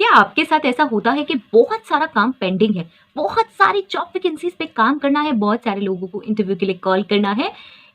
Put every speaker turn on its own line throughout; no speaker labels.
क्या आपके साथ ऐसा होता है कि बहुत सारा काम पेंडिंग है, बहुत सारी जॉब वैकेंसीज पे काम करना है, बहुत सारे लोगों को इंटरव्यू के लिए कॉल करना है,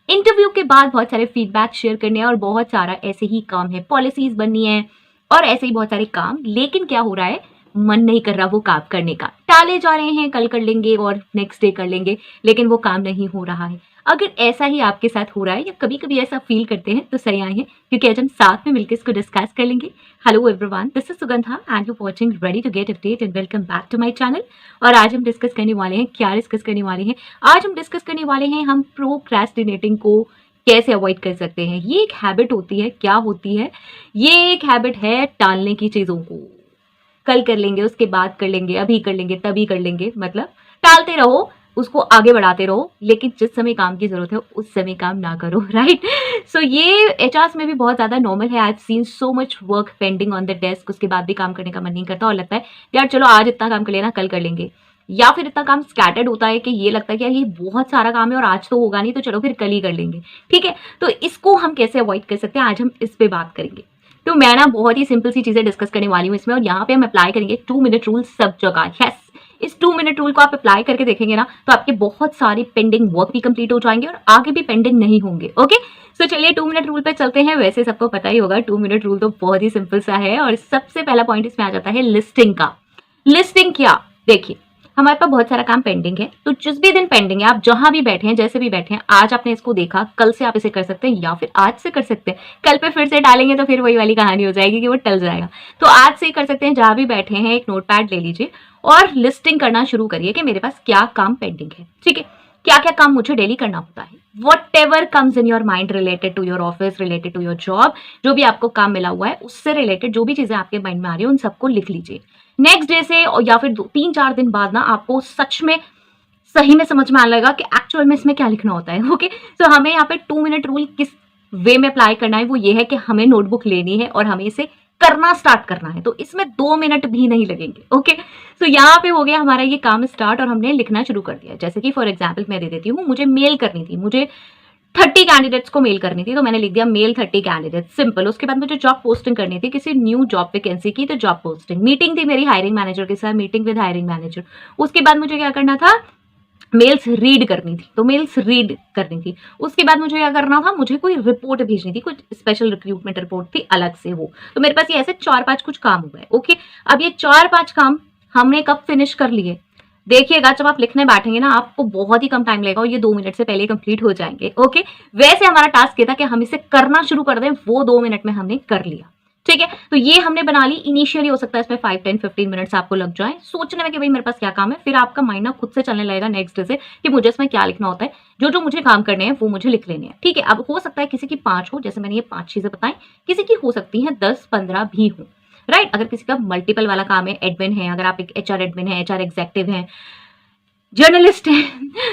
इंटरव्यू के बाद बहुत सारे फीडबैक शेयर करने हैं और बहुत सारा ऐसे ही काम है, पॉलिसीज बननी है और ऐसे ही बहुत सारे काम, लेकिन क्या हो रहा है, मन नहीं कर रहा वो काम करने का, टाले जा रहे हैं, कल कर लेंगे और नेक्स्ट डे कर लेंगे, लेकिन वो काम नहीं हो रहा है। अगर ऐसा ही आपके साथ हो रहा है या कभी कभी ऐसा फील करते हैं तो सही आए हैं, क्योंकि आज हम साथ में मिलकर इसको डिस्कस कर लेंगे। Hello everyone, this is Sugandha and you watching ready to get update and welcome back to my channel. और आज हम डिस्कस करने वाले हैं, क्या डिस्कस करने वाले हैं, आज हम डिस्कस करने वाले हैं हम प्रोक्रेस्टिनेटिंग को कैसे अवॉइड कर सकते हैं। ये एक हैबिट होती है, क्या होती है, ये एक हैबिट है टालने की चीजों को। कल कर लेंगे, उसके बाद कर लेंगे, अभी कर लेंगे, तभी कर लेंगे, मतलब टालते रहो, उसको आगे बढ़ाते रहो, लेकिन जिस समय काम की जरूरत है उस समय काम ना करो, राइट। सो ये एचआरस में भी बहुत ज्यादा नॉर्मल है। I have seen so much work pending on the desk, उसके बाद भी काम करने का मन नहीं करता और लगता है यार चलो आज इतना काम कर लेना, कल कर लेंगे, या फिर इतना काम स्कैटर्ड होता है कि ये लगता है कि यार ये बहुत सारा काम है और आज तो होगा नहीं, तो चलो फिर कल ही कर लेंगे, ठीक है। तो इसको हम कैसे अवॉइड कर सकते हैं, आज हम इस पे बात करेंगे। तो मैं ना बहुत ही सिंपल सी चीजें डिस्कस करने वाली हूँ इसमें, और यहाँ पे हम अप्लाई करेंगे 2 मिनट रूल सब जगह। यस, इस 2 मिनट रूल को आप अप्लाई करके देखेंगे ना तो आपके बहुत सारे पेंडिंग वर्क भी कंप्लीट हो जाएंगे और आगे भी पेंडिंग नहीं होंगे। ओके, सो चलिए 2 मिनट रूल पे चलते हैं। वैसे सबको पता ही होगा 2 मिनट रूल तो बहुत ही सिंपल सा है, और सबसे पहला पॉइंट इसमें आ जाता है लिस्टिंग का। लिस्टिंग क्या, देखिए हमारे पास बहुत सारा काम पेंडिंग है, तो जिस भी दिन पेंडिंग है, आप जहां भी बैठे हैं, जैसे भी बैठे हैं, आज आपने इसको देखा, कल से आप इसे कर सकते हैं या फिर आज से कर सकते हैं। कल पे फिर से डालेंगे तो फिर वही वाली कहानी हो जाएगी कि वो टल जाएगा। तो आज से ही कर सकते हैं, जहां भी बैठे हैं एक नोटपैड ले लीजिए और लिस्टिंग करना शुरू करिए कि मेरे पास क्या काम पेंडिंग है, ठीक है, क्या क्या काम मुझे डेली करना होता है। What comes in your mind related to your office, related to your job, जो भी आपको काम मिला हुआ है उससे रिलेटेड जो भी चीजें आपके माइंड में आ रही है उन सबको लिख लीजिए। नेक्स्ट डे से या फिर 3-4 दिन बाद ना आपको सच में सही में समझ में आने लगेगा कि एक्चुअल में इसमें क्या लिखना होता है। ओके, तो हमें यहाँ पे 2 मिनट रूल किस वे में अप्लाई करना है, वो ये है कि हमें नोटबुक लेनी है और हमें इसे करना स्टार्ट करना है, तो इसमें 2 मिनट भी नहीं लगेंगे। ओके, तो यहाँ पे हो गया हमारा ये काम स्टार्ट और हमने लिखना शुरू कर दिया। जैसे कि फॉर एग्जाम्पल मैं दे देती हूँ, मुझे मेल करनी थी, मुझे 30 कैंडिडेट्स को मेल करनी थी, तो मैंने लिख दिया मेल 30 कैंडिडेट्स, सिंपल। उसके बाद मुझे जॉब पोस्टिंग करनी थी, किसी न्यू जॉब वैकेंसी की, तो जॉब पोस्टिंग। मीटिंग थी मेरी हायरिंग मैनेजर के साथ, मीटिंग विद हायरिंग मैनेजर। उसके बाद मुझे क्या करना था, मेल्स रीड करनी थी, तो मेल्स रीड करनी थी। उसके बाद मुझे क्या करना था, मुझे कोई रिपोर्ट भेजनी थी, कुछ स्पेशल रिक्रूटमेंट रिपोर्ट थी अलग से वो। तो मेरे पास ये ऐसे 4-5 कुछ काम हुए। ओके, अब ये 4-5 काम हमने कब फिनिश कर लिए, देखिएगा जब आप लिखने बैठेंगे ना आपको बहुत ही कम टाइम लगेगा और ये 2 मिनट से पहले कंप्लीट हो जाएंगे। ओके, वैसे हमारा टास्क ये था कि हम इसे करना शुरू कर दें, वो 2 मिनट में हमने कर लिया, ठीक है। तो ये हमने बना ली। इनिशियली हो सकता है इसमें 5-10-15 मिनट्स आपको लग जाए सोचने में कि भाई मेरे पास क्या काम है, फिर आपका माइंड ना खुद से चलने लगेगा नेक्स्ट डे से कि मुझे इसमें क्या लिखना होता है, जो जो मुझे काम करने हैं वो मुझे लिख लेने हैं, ठीक है। अब हो सकता है किसी की 5 हो, जैसे मैंने ये 5 चीजें बताई, किसी की हो सकती है 10-15 भी हो, राइट। अगर किसी का मल्टीपल वाला काम है, एडमिन है, अगर आप एक एचआर एडमिन है, एचआर एग्जेक्टिव है, जर्नलिस्ट है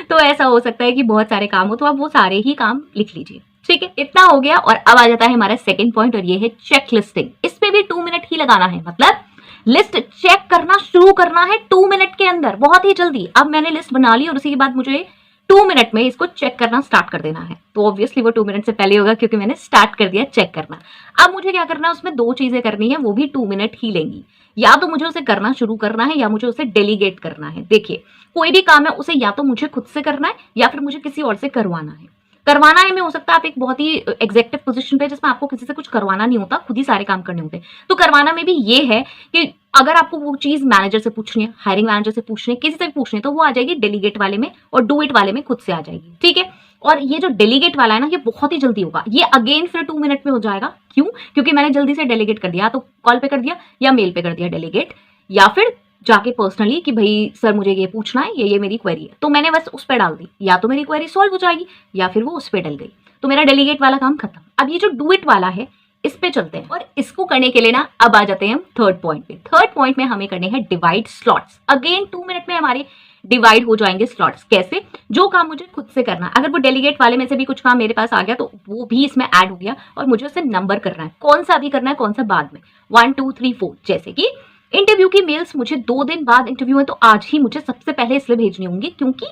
तो ऐसा हो सकता है कि बहुत सारे काम हो, तो आप वो सारे ही काम लिख लीजिए, ठीक है। इतना हो गया और अब आ जाता है हमारा सेकंड पॉइंट, और ये है चेक लिस्टिंग। इस पे भी 2 मिनट ही लगाना है, मतलब लिस्ट चेक करना शुरू करना है 2 मिनट के अंदर, बहुत ही जल्दी। अब मैंने लिस्ट बना ली और उसी के बाद मुझे 2 मिनट में इसको चेक करना स्टार्ट कर देना है, तो ऑब्वियसली वो 2 मिनट से पहले होगा क्योंकि मैंने स्टार्ट कर दिया चेक करना। अब मुझे क्या करना है, उसमें 2 चीजें करनी है, वो भी 2 मिनट ही लेंगी। या तो मुझे उसे करना शुरू करना है या मुझे उसे डेलीगेट करना है। देखिए कोई भी काम है उसे या तो मुझे खुद से करना है या फिर मुझे किसी और से करवाना है। करवाना है में हो सकता है आप एक बहुत ही एग्जेक्टिव पोजीशन पे जिसमें आपको किसी से कुछ करवाना नहीं होता, खुद ही सारे काम करने होते हैं। तो करवाना में भी ये है कि अगर आपको वो चीज मैनेजर से पूछनी है, हायरिंग मैनेजर से पूछनी है, किसी से भी पूछनी है, तो वो आ जाएगी डेलीगेट वाले में, और डू इट वाले में खुद से आ जाएगी, ठीक है। और ये जो डेलीगेट वाला है ना, ये बहुत ही जल्दी होगा, ये अगेन फिर 2 मिनट में हो जाएगा। क्यों? क्योंकि मैंने जल्दी से डेलीगेट कर दिया, तो कॉल पे कर दिया या मेल पे कर दिया डेलीगेट, या फिर जाके पर्सनली कि भाई सर मुझे ये पूछना है, ये मेरी क्वेरी है, तो मैंने बस उस पर डाल दी, या तो मेरी क्वेरी सॉल्व हो जाएगी या फिर वो उस पर डल गई, तो मेरा डेलीगेट वाला काम खत्म। अब ये जो डू इट वाला है इस पे चलते हैं, और इसको करने के लिए ना अब आ जाते हैं हम थर्ड पॉइंट पे। थर्ड पॉइंट में हमें करने हैं डिवाइड स्लॉट्स। अगेन 2 मिनट में हमारे डिवाइड हो जाएंगे स्लॉट्स। कैसे? जो काम मुझे खुद से करना है, अगर वो डेलीगेट वाले में से भी कुछ काम मेरे पास आ गया तो वो भी इसमें ऐड हो गया, और मुझे उसे नंबर करना है, कौन सा अभी करना है कौन सा बाद में, 1 2 3 4। जैसे कि इंटरव्यू की मेल्स मुझे 2 दिन बाद इंटरव्यू है, तो आज ही मुझे सबसे पहले इसलिए भेजनी होंगी क्योंकि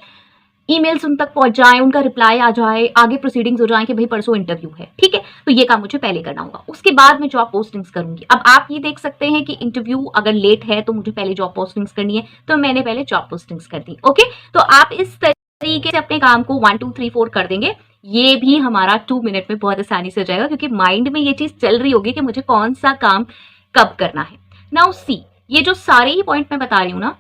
ईमेल्स उन तक पहुंच जाए, उनका रिप्लाई आ जाए, आगे प्रोसीडिंग्स हो जाए कि भाई परसों इंटरव्यू है, ठीक है। तो ये काम मुझे पहले करना होगा, उसके बाद मैं जॉब पोस्टिंग्स करूंगी। अब आप ये देख सकते हैं कि इंटरव्यू अगर लेट है तो मुझे पहले जॉब पोस्टिंग्स करनी है, तो मैंने पहले जॉब पोस्टिंग्स कर दी। ओके, तो आप इस तरीके से अपने काम को 1 2 3 4 कर देंगे। ये भी हमारा 2 मिनट में बहुत आसानी से हो जाएगा, क्योंकि माइंड में ये चीज चल रही होगी कि मुझे कौन सा काम कब करना है। नाउ सी, ये जो सारे ही पॉइंट मैं बता रही हूँ ना,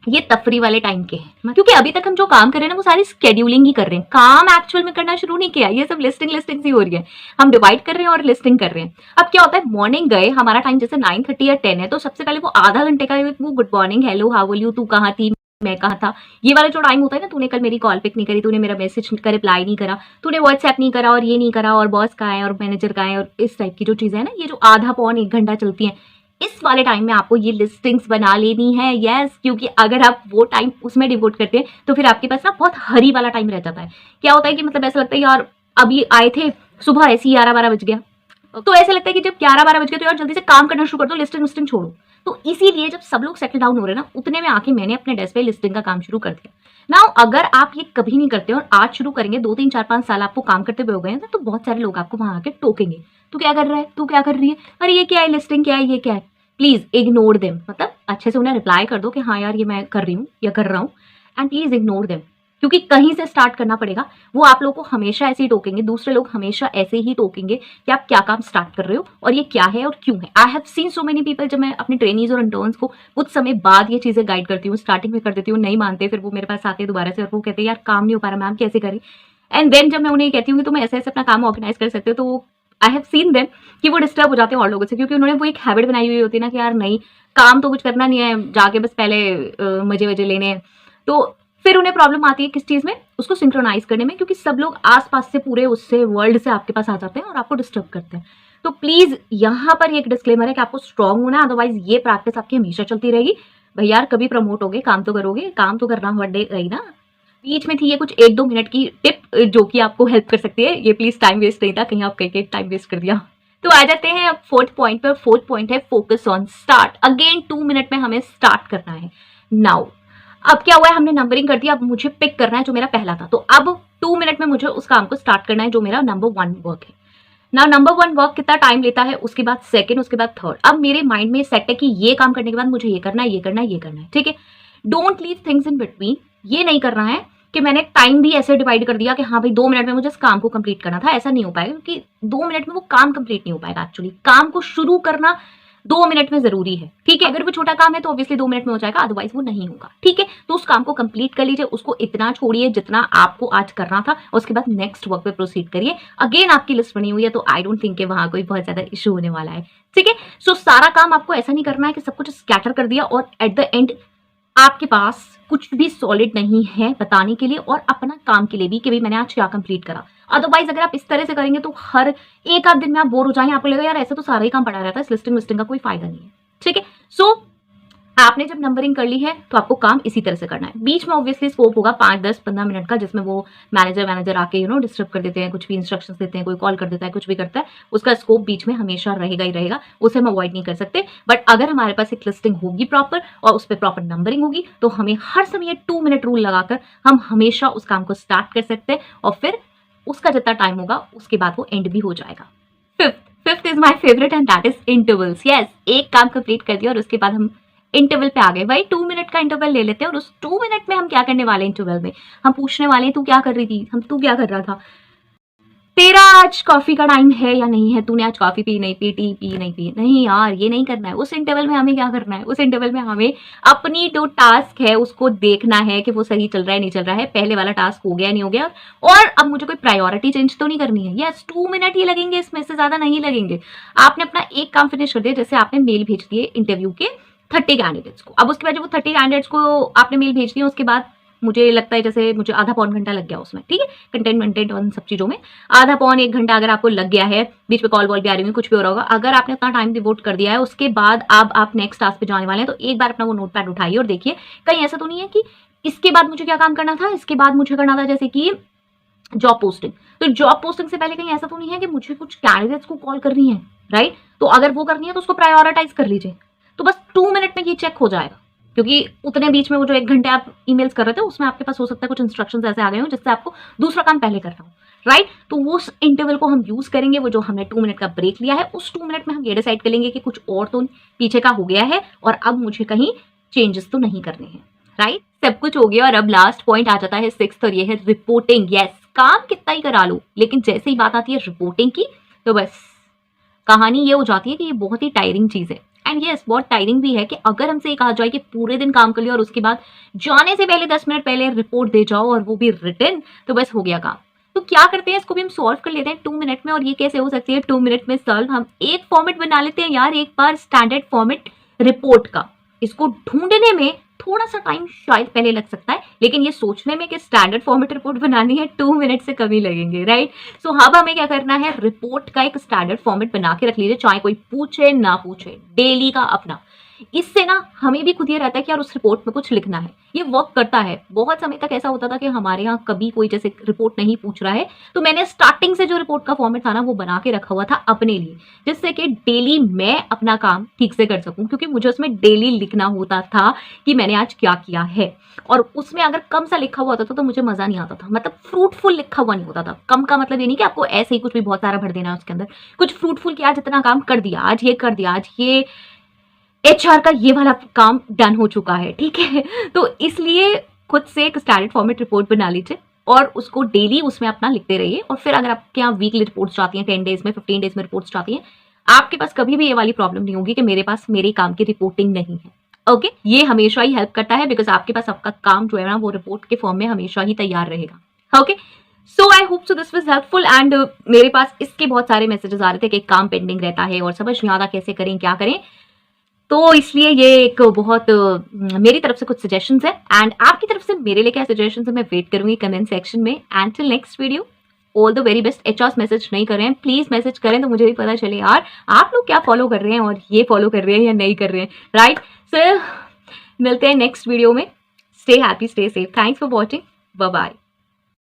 ये तफरी वाले टाइम के हैं, क्योंकि अभी तक हम जो काम कर रहे हैं ना वो सारी स्केड्यूलिंग ही कर रहे हैं, काम एक्चुअल में करना शुरू नहीं किया। ये सब लिस्टिंग ही हो रही है, हम डिवाइड कर रहे हैं और लिस्टिंग कर रहे हैं। अब क्या होता है, मॉर्निंग गए, हमारा टाइम जैसे 9:30 या 10 है, तो सबसे पहले वो आधा घंटे का वो good morning, hello, how are you, तू कहाँ थी, मैं कहा था, ये वाला जो टाइम होता है ना, तूने कल मेरी कॉल पिक नहीं करी, तूने मेरा मैसेज का रिप्लाई नहीं करा, तूने व्हाट्सएप नहीं करा, और ये नहीं करा, और बॉस कहाँ है, और मैनेजर कहाँ है, और इस टाइप की जो चीजें है ना, ये जो आधा पौन 1 घंटा चलती है, इस वाले टाइम में आपको ये लिस्टिंग्स बना लेनी है। यस, क्योंकि अगर आप वो टाइम उसमें डिवोट करते हैं तो फिर आपके पास ना बहुत हरी वाला टाइम रह जाता है। क्या होता है कि मतलब ऐसा लगता है यार अभी आए थे, सुबह ऐसे ही 11-12 बज गया, तो ऐसा लगता है कि जब 11-12 बज गए तो यार जल्दी से काम करना शुरू कर दो, लिस्टिंग छोड़ो। तो इसीलिए जब सब लोग सेटल डाउन हो रहे हैं ना, उतने में आके मैंने अपने डेस्क पे लिस्टिंग का काम शुरू कर दिया। नाउ अगर आप ये कभी नहीं करते और आज शुरू करेंगे, 2 3 4 5 साल आपको काम करते हुए हो गए हैं, तो बहुत सारे लोग आपको वहां आके टोकेंगे, तू क्या कर रहा है, तू क्या कर रही है, अरे ये क्या है, लिस्टिंग क्या है, ये क्या है। प्लीज इग्नोर देम, मतलब अच्छे से उन्हें रिप्लाई कर दो कि हाँ यार ये मैं कर रही हूँ या कर रहा हूँ, एंड प्लीज इग्नोर देम, क्योंकि कहीं से स्टार्ट करना पड़ेगा। वो आप लोगों को हमेशा ऐसे ही टोकेंगे, दूसरे लोग हमेशा ऐसे ही टोकेंगे कि आप क्या काम स्टार्ट कर रहे हो और ये क्या है और क्यों है। I have seen so many people, जब मैं अपने ट्रेनीज और इंटर्न्स को कुछ समय बाद ये चीजें गाइड करती हूँ, स्टार्टिंग में कर देती हूँ, नहीं मानते, फिर वो मेरे पास आते हैं दोबारा से और वो कहते हैं यार काम नहीं हो पा रहा मैम, कैसे करें। एंड देन जब मैं उन्हें कहती हूँ कि तुम ऐसे ऐसे अपना काम ऑर्गेनाइज कर सकते हो, तो आई हैव सीन देम कि वो डिस्टर्ब हो जाते हैं और लोगों से, क्योंकि उन्होंने वो एक हैबिट बनाई हुई होती है ना कि यार नहीं, काम तो कुछ करना नहीं है, जाके बस पहले मजे वजे लेने हैं। तो फिर उन्हें प्रॉब्लम आती है किस चीज में, उसको सिंक्रोनाइज करने में, क्योंकि सब लोग आसपास से पूरे उससे वर्ल्ड से आपके पास आ जाते हैं और आपको डिस्टर्ब करते हैं। तो प्लीज यहाँ पर एक डिस्क्लेमर है कि आपको स्ट्रांग होना है, अदरवाइज ये प्रैक्टिस आपकी हमेशा चलती रहेगी। भाई यार कभी प्रमोट हो गए, काम तो करोगे, काम तो करना पड़ेगा ना। बीच में थी ये कुछ 1-2 मिनट की टिप जो कि आपको हेल्प कर सकती है, ये प्लीज टाइम वेस्ट नहीं था, कहीं आप कहीं टाइम वेस्ट कर दिया। तो आ जाते हैं अब 4th पॉइंट पर। 4th पॉइंट है focus on start. Again 2 minute में हमें स्टार्ट करना है। नाउ अब क्या हुआ है, हमने नंबरिंग कर दिया, अब मुझे पिक करना है जो मेरा पहला था, तो अब 2 मिनट में मुझे उस काम को स्टार्ट करना है जो मेरा नंबर 1 वर्क है। ना नंबर 1 वर्क कितना टाइम लेता है, उसके बाद सेकंड, उसके बाद थर्ड। अब मेरे माइंड में सेट है कि ये काम करने के बाद मुझे ये करना है, ये करना है, ये करना है, ठीक है। Don't leave things in between. ये नहीं करना है कि मैंने टाइम भी ऐसे डिवाइड कर दिया कि हाँ भाई 2 मिनट में मुझे इस काम को कंप्लीट करना था, ऐसा नहीं हो पाएगा, क्योंकि 2 मिनट में वो काम कंप्लीट नहीं हो पाएगा। एक्चुअली काम को शुरू करना 2 मिनट में जरूरी है, ठीक है। अगर वो छोटा काम है तो ऑब्वियसली 2 मिनट में हो जाएगा, अदरवाइज वो नहीं होगा, ठीक है। तो उस काम को कंप्लीट कर लीजिए, उसको इतना छोड़िए जितना आपको आज करना था, उसके बाद नेक्स्ट वर्क पे प्रोसीड करिए। अगेन आपकी लिस्ट बनी हुई है, तो आई डोंट थिंक कि वहां कोई बहुत ज्यादा इशू होने वाला है, ठीक है। सो सारा काम आपको ऐसा नहीं करना है कि सब कुछ स्कैटर कर दिया और एट द एंड आपके पास कुछ भी सॉलिड नहीं है बताने के लिए और अपना काम के लिए भी कि भाई मैंने आज क्या कंप्लीट करा। अदरवाइज अगर आप इस तरह से करेंगे तो हर एक आध दिन में आप बोर हो जाएंगे, आपको लगेगा यार ऐसा तो सारा ही काम पड़ा रहता है, इस लिस्टिंग का कोई फायदा नहीं है, ठीक है। सो आपने जब नंबरिंग कर ली है तो आपको काम इसी तरह से करना है। बीच में ऑब्वियसली स्कोप होगा 5 10 15 मिनट का, जिसमें वो मैनेजर आके डिस्टर्ब कर देते हैं, कुछ भी इंस्ट्रक्शंस देते हैं, कोई कॉल कर देता है, कुछ भी करता है, उसका स्कोप बीच में हमेशा रहेगा ही रहेगा, उसे हम अवॉइड नहीं कर सकते। बट अगर हमारे पास एक लिस्टिंग होगी प्रॉपर और उस पर प्रॉपर नंबरिंग होगी, तो हमें हर समय 2 मिनट रूल लगाकर हम हमेशा उस काम को स्टार्ट कर सकते हैं और फिर उसका जितना टाइम होगा उसके बाद वो एंड भी हो जाएगा। Fifth is my favourite and that is intervals. Yes, एक काम कंप्लीट कर दिया और उसके बाद हम इंटरवल पे आ गए। भाई 2 मिनट का इंटरवल ले लेते हैं और उस 2 मिनट में हम क्या करने वाले हैं, इंटरवल में हम पूछने वाले हैं तू क्या कर रही थी, हम तू क्या कर रहा था, तेरा आज कॉफी का टाइम है या नहीं है, तूने आज कॉफी पी नहीं पी, टी पी नहीं पी, नहीं यार ये नहीं करना है। उस इंटरवल में हमें क्या करना है, उस इंटरवल में हमें अपनी जो टास्क है उसको देखना है कि वो सही चल रहा है नहीं चल रहा है, पहले वाला टास्क हो गया नहीं हो गया, और अब मुझे कोई प्रायोरिटी चेंज तो नहीं करनी है। यस, 2 मिनट ही लगेंगे, इसमें से ज्यादा नहीं लगेंगे। आपने अपना एक काम फिनिश कर दिया, जैसे आपने मेल भेज दिए इंटरव्यू के 30 कैंडिडेट्स को। अब उसके बाद जब वो 30 कैंडिडेट्स को आपने मेल भेज दिया, उसके बाद मुझे लगता है जैसे मुझे आधा पौन घंटा लग गया उसमें, ठीक है, कंटेंट और सब चीजों में आधा पौन 1 घंटा अगर आपको लग गया है, बीच में कॉल वॉल भी आ रही है, कुछ भी हो रहा होगा, अगर आपने अपना टाइम डिवोट कर दिया है, उसके बाद अब आप नेक्स्ट टास्क पे जाने वाले हैं, तो एक बार अपना वो नोट पैड उठाइए और देखिए कहीं ऐसा तो नहीं है कि इसके बाद मुझे क्या काम करना था, इसके बाद मुझे करना था जैसे कि जॉब पोस्टिंग। तो जॉब पोस्टिंग से पहले कहीं ऐसा तो नहीं है कि मुझे कुछ कैंडिडेट्स को कॉल करनी है, राइट। तो अगर वो करनी है तो उसको प्रायोरिटाइज कर लीजिए, तो बस 2 मिनट में ये चेक हो जाएगा। क्योंकि उतने बीच में वो जो 1 घंटे आप ईमेल्स कर रहे थे उसमें आपके पास हो सकता है कुछ इंस्ट्रक्शंस ऐसे आ गए हों जिससे आपको दूसरा काम पहले करना हो, राइट? तो वो उस इंटरवल को हम यूज़ करेंगे, वो जो हमने 2 मिनट का ब्रेक लिया है उस 2 मिनट में हम ये डिसाइड कर लेंगे कि कुछ और तो पीछे का हो गया है और अब मुझे कहीं चेंजेस तो नहीं करने हैं, राइट? सब कुछ हो गया और अब लास्ट पॉइंट आ जाता है 6th और ये है रिपोर्टिंग। यस, काम कितना ही करा लो लेकिन जैसे ही बात आती है रिपोर्टिंग की तो बस कहानी ये हो जाती है कि ये बहुत ही टायरिंग चीज़ है। एंड यस, बहुत टायरिंग भी है कि अगर हमसे ये कहा जाए कि पूरे दिन काम कर लिया और उसके बाद जाने से पहले 10 मिनट पहले रिपोर्ट दे जाओ और वो भी रिटन, तो बस हो गया काम। तो क्या करते हैं, इसको भी हम सॉल्व कर लेते हैं 2 मिनट में। और ये कैसे हो सकती है 2 मिनट में सॉल्व? हम एक फॉर्मेट बना लेते हैं यार, एक बार स्टैंडर्ड फॉर्मेट रिपोर्ट का। इसको ढूंढने में थोड़ा सा टाइम शायद पहले लग सकता है, लेकिन ये सोचने में कि स्टैंडर्ड फॉर्मेट रिपोर्ट बनानी है 2 मिनट से कम ही लगेंगे, राइट? सो अब हमें क्या करना है, रिपोर्ट का एक स्टैंडर्ड फॉर्मेट बना के रख लीजिए, चाहे कोई पूछे ना पूछे, डेली का अपना। इससे ना हमें भी खुद ये रहता है कि यार उस रिपोर्ट में कुछ लिखना है, ये वर्क करता है। बहुत समय तक ऐसा होता था कि हमारे यहाँ कभी कोई जैसे रिपोर्ट नहीं पूछ रहा है तो मैंने स्टार्टिंग से जो रिपोर्ट का फॉर्मेट था ना वो बना के रखा हुआ था अपने लिए, जिससे कि डेली मैं अपना काम ठीक से कर सकूं, क्योंकि मुझे उसमें डेली लिखना होता था कि मैंने आज क्या किया है। और उसमें अगर कम सा लिखा हुआ होता था तो मुझे मजा नहीं आता था, मतलब फ्रूटफुल लिखा हुआ नहीं होता था। कम का मतलब ये नहीं कि आपको ऐसे ही कुछ भी बहुत सारा भर देना है उसके अंदर, कुछ फ्रूटफुल किया, जितना काम कर दिया, आज ये कर दिया, आज ये HR का ये वाला काम डन हो चुका है, ठीक है? तो इसलिए खुद से एक स्टैंडर्ड फॉर्मेट रिपोर्ट बना लीजिए और उसको डेली उसमें अपना लिखते रहिए। और फिर अगर आपके यहाँ वीकली रिपोर्ट्स जाती हैं, 10 डेज में, 15 डेज में रिपोर्ट्स जाती हैं, आपके पास कभी भी ये वाली प्रॉब्लम नहीं होगी कि मेरे पास मेरे काम की रिपोर्टिंग नहीं है। ओके, ये हमेशा ही हेल्प करता है बिकॉज आपके पास आपका काम जो है ना वो रिपोर्ट के फॉर्म में हमेशा ही तैयार रहेगा। Okay, so I hope so this was helpful. And मेरे पास इसके बहुत सारे मैसेजेस आ रहे थे कि काम पेंडिंग रहता है और समझ नहीं आता कैसे करें, क्या करें। तो इसलिए ये एक बहुत मेरी तरफ से कुछ सजेशंस है एंड आपकी तरफ से मेरे लिए क्या सजेशंस है मैं वेट करूंगी कमेंट सेक्शन में। And till next video, all the very best. HRs message नहीं कर रहे हैं, प्लीज मैसेज करें तो मुझे भी पता चले यार आप लोग क्या फॉलो कर रहे हैं और ये फॉलो कर रहे हैं या नहीं कर रहे हैं, राइट? सो मिलते हैं नेक्स्ट वीडियो में। Stay happy, stay safe, thanks for watching, bye bye.